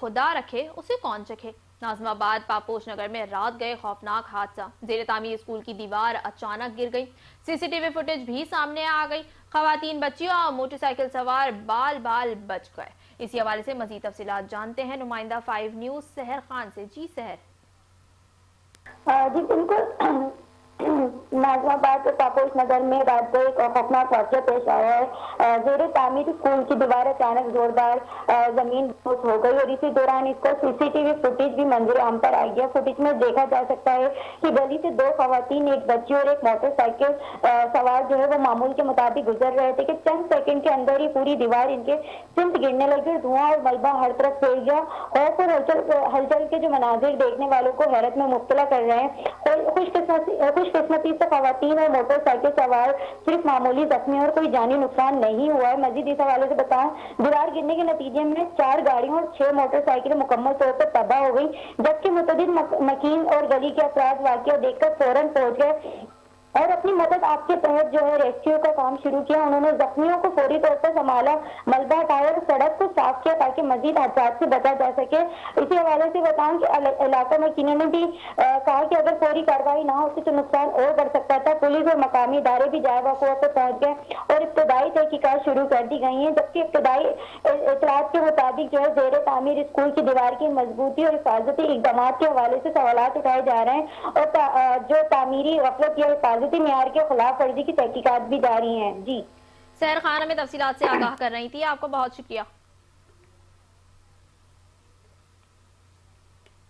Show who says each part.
Speaker 1: خدا رکھے اسے کون چکھے۔ ناظم آباد پاپوش نگر میں رات گئے خوفناک حادثہ، زیر تعمیر اسکول کی دیوار اچانک گر گئی، سی سی ٹی وی فوٹیج بھی سامنے آ گئی، خواتین بچیوں اور موٹر سائیکل سوار بال بال بچ گئے۔ اسی حوالے سے مزید تفصیلات جانتے ہیں نمائندہ 5 نیوز سحر خان سے۔ جی سحر۔
Speaker 2: جی بالکل، ناظم آباد پاپوش نگر میں رات کو ایک خوفناک واقعہ پیش آیا ہے۔ زیر تعمیر اسکول کی دیوار اچانک زوردار زمین بوس ہو گئی اور اسی دوران اس کو سی سی ٹی وی فوٹیج بھی منظر عام پر آئی ہے۔ فوٹیج میں دیکھا جا سکتا ہے کہ گلی سے 2 خواتین، ایک بچی اور ایک موٹر سائیکل سوار جو ہے وہ معمول کے مطابق گزر رہے تھے کہ چند سیکنڈ کے اندر ہی پوری دیوار ان کے سمت گرنے لگی، دھواں اور ملبہ ہر طرف پھیل گیا۔ خوف اور ہلچل کے جو مناظر دیکھنے والوں کو حیرت میں مبتلا کر رہے ہیں اور خوش قسمتی سے خواتین اور موٹر سائیکل سوار صرف معمولی زخمی اور کوئی جانی نقصان نہیں ہوا ہے۔ مزید اس حوالے سے بتاؤں، دیوار گرنے کے نتیجے میں 4 گاڑیوں اور 6 موٹر سائیکلیں مکمل طور پر تباہ ہو گئی، جبکہ متعدد مکین اور گلی کے افراد واقعہ دیکھ کر فوراً پہنچ گئے اور اپنی مدد آپ کے تحت جو ہے ریسکیو کا کام شروع کیا۔ انہوں نے زخمیوں کو فوری طور پر سنبھالا، ملبہ ہٹایا اور سڑک کو صاف کیا تاکہ مزید حادثات سے بچا جا سکے۔ اسی حوالے سے بتاؤں کہ علاقہ مکینوں نے بھی کہا کہ اگر فوری کارروائی نہ ہوتی تو نقصان اور بڑھ سکتا تھا۔ پولیس اور مقامی ادارے بھی جائے وقوع پر پہنچ گئے اور ابتدائی تحقیقات شروع کر دی گئی ہیں، جبکہ ابتدائی اطلاعات کے مطابق جو ہے زیر تعمیر اسکول کی دیوار کی مضبوطی اور حفاظتی اقدامات کے حوالے سے سوالات اٹھائے جا رہے ہیں اور جو تعمیری غفلت یا حفاظتی معیار کے خلاف ورزی کی تحقیقات بھی جاری ہیں۔ جی
Speaker 1: سحر خان ہمیں تفصیلات سے آگاہ کر رہی تھی، آپ کو بہت شکریہ۔